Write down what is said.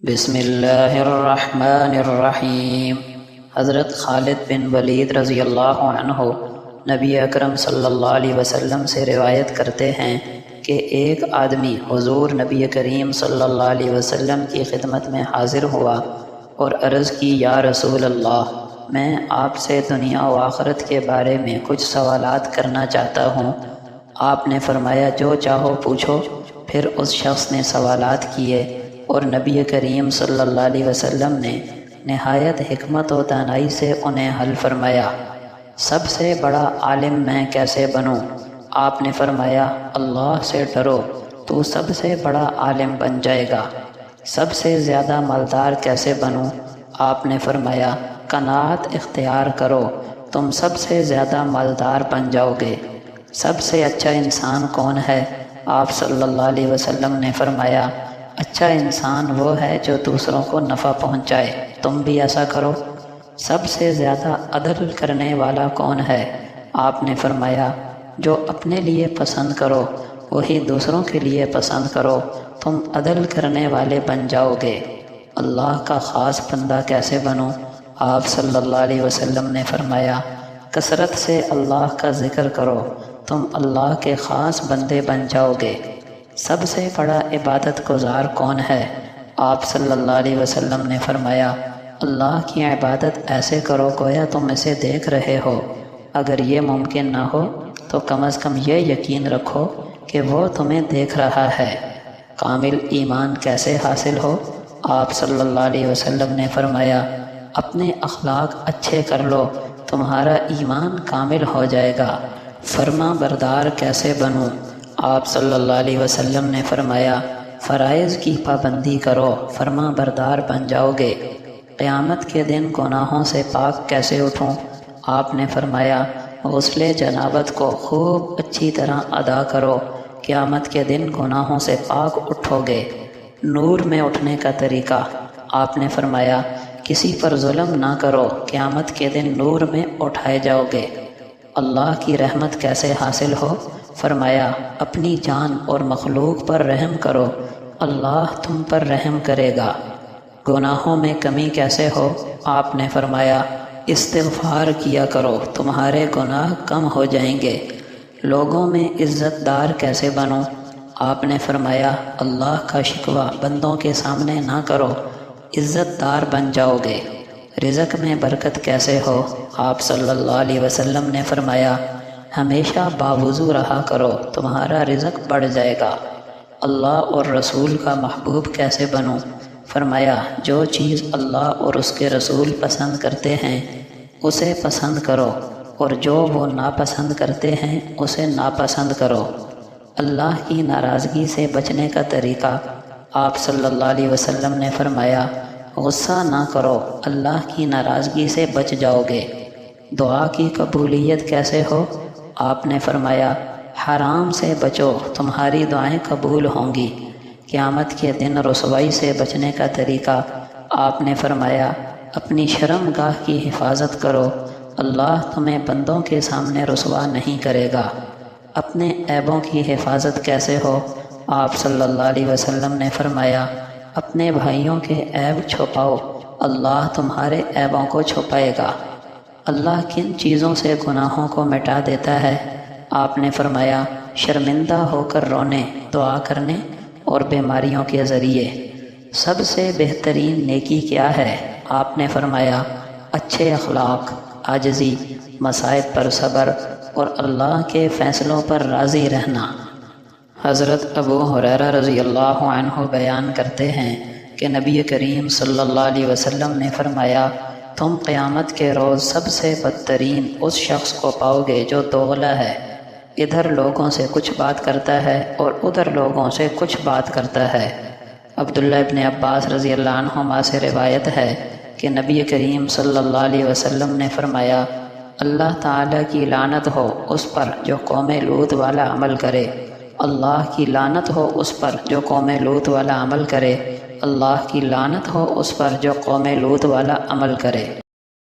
بسم اللہ الرحمن الرحیم۔ حضرت خالد بن ولید رضی اللہ عنہ نبی اکرم صلی اللہ علیہ وسلم سے روایت کرتے ہیں کہ ایک آدمی حضور نبی کریم صلی اللہ علیہ وسلم کی خدمت میں حاضر ہوا اور عرض کی، یا رسول اللہ، میں آپ سے دنیا و آخرت کے بارے میں کچھ سوالات کرنا چاہتا ہوں۔ آپ نے فرمایا، جو چاہو پوچھو۔ پھر اس شخص نے سوالات کیے اور نبی کریم صلی اللہ علیہ وسلم نے نہایت حکمت و دانائی سے انہیں حل فرمایا۔ سب سے بڑا عالم میں کیسے بنوں؟ آپ نے فرمایا، اللہ سے ڈرو، تو سب سے بڑا عالم بن جائے گا۔ سب سے زیادہ مالدار کیسے بنوں؟ آپ نے فرمایا، قناعت اختیار کرو، تم سب سے زیادہ مالدار بن جاؤ گے۔ سب سے اچھا انسان کون ہے؟ آپ صلی اللہ علیہ وسلم نے فرمایا، اچھا انسان وہ ہے جو دوسروں کو نفع پہنچائے، تم بھی ایسا کرو۔ سب سے زیادہ عدل کرنے والا کون ہے؟ آپ نے فرمایا، جو اپنے لیے پسند کرو وہی دوسروں کے لیے پسند کرو، تم عدل کرنے والے بن جاؤ گے۔ اللہ کا خاص بندہ کیسے بنوں؟ آپ صلی اللہ علیہ وسلم نے فرمایا، کثرت سے اللہ کا ذکر کرو، تم اللہ کے خاص بندے بن جاؤ گے۔ سب سے بڑا عبادت گزار کون ہے؟ آپ صلی اللہ علیہ وسلم نے فرمایا، اللہ کی عبادت ایسے کرو گویا تم اسے دیکھ رہے ہو۔ اگر یہ ممکن نہ ہو تو کم از کم یہ یقین رکھو کہ وہ تمہیں دیکھ رہا ہے۔ کامل ایمان کیسے حاصل ہو؟ آپ صلی اللہ علیہ وسلم نے فرمایا، اپنے اخلاق اچھے کر لو، تمہارا ایمان کامل ہو جائے گا۔ فرما بردار کیسے بنوں؟ آپ صلی اللہ علیہ وسلم نے فرمایا، فرائض کی پابندی کرو، فرما بردار بن جاؤ گے۔ قیامت کے دن گناہوں سے پاک کیسے اٹھوں؟ آپ نے فرمایا، غسل جنابت کو خوب اچھی طرح ادا کرو، قیامت کے دن گناہوں سے پاک اٹھو گے۔ نور میں اٹھنے کا طریقہ؟ آپ نے فرمایا، کسی پر ظلم نہ کرو، قیامت کے دن نور میں اٹھائے جاؤ گے۔ اللہ کی رحمت کیسے حاصل ہو؟ فرمایا، اپنی جان اور مخلوق پر رحم کرو، اللہ تم پر رحم کرے گا۔ گناہوں میں کمی کیسے ہو؟ آپ نے فرمایا، استغفار کیا کرو، تمہارے گناہ کم ہو جائیں گے۔ لوگوں میں عزت دار کیسے بنوں؟ آپ نے فرمایا، اللہ کا شکوہ بندوں کے سامنے نہ کرو، عزت دار بن جاؤ گے۔ رزق میں برکت کیسے ہو؟ آپ صلی اللہ علیہ وسلم نے فرمایا، ہمیشہ باوضو رہا کرو، تمہارا رزق بڑھ جائے گا۔ اللہ اور رسول کا محبوب کیسے بنوں؟ فرمایا، جو چیز اللہ اور اس کے رسول پسند کرتے ہیں اسے پسند کرو، اور جو وہ ناپسند کرتے ہیں اسے ناپسند کرو۔ اللہ کی ناراضگی سے بچنے کا طریقہ؟ آپ صلی اللہ علیہ وسلم نے فرمایا، غصہ نہ کرو، اللہ کی ناراضگی سے بچ جاؤ گے۔ دعا کی قبولیت کیسے ہو؟ آپ نے فرمایا، حرام سے بچو، تمہاری دعائیں قبول ہوں گی۔ قیامت کے دن رسوائی سے بچنے کا طریقہ؟ آپ نے فرمایا، اپنی شرم گاہ کی حفاظت کرو، اللہ تمہیں بندوں کے سامنے رسوا نہیں کرے گا۔ اپنے عیبوں کی حفاظت کیسے ہو؟ آپ صلی اللہ علیہ وسلم نے فرمایا، اپنے بھائیوں کے عیب چھپاؤ، اللہ تمہارے عیبوں کو چھپائے گا۔ اللہ کن چیزوں سے گناہوں کو مٹا دیتا ہے؟ آپ نے فرمایا، شرمندہ ہو کر رونے، دعا کرنے اور بیماریوں کے ذریعے۔ سب سے بہترین نیکی کیا ہے؟ آپ نے فرمایا، اچھے اخلاق، عاجزی، مصائب پر صبر اور اللہ کے فیصلوں پر راضی رہنا۔ حضرت ابو ہریرہ رضی اللہ عنہ بیان کرتے ہیں کہ نبی کریم صلی اللہ علیہ وسلم نے فرمایا، تم قیامت کے روز سب سے بدترین اس شخص کو پاؤ گے جو دوغلا ہے، ادھر لوگوں سے کچھ بات کرتا ہے اور ادھر لوگوں سے کچھ بات کرتا ہے۔ عبداللہ ابن عباس رضی اللہ عنہما سے روایت ہے کہ نبی کریم صلی اللہ علیہ وسلم نے فرمایا، اللہ تعالیٰ کی لعنت ہو اس پر جو قوم لوط والا عمل کرے، اللہ کی لعنت ہو اس پر جو قوم لوط والا عمل کرے، اللہ کی لعنت ہو اس پر جو قوم لوط والا عمل کرے۔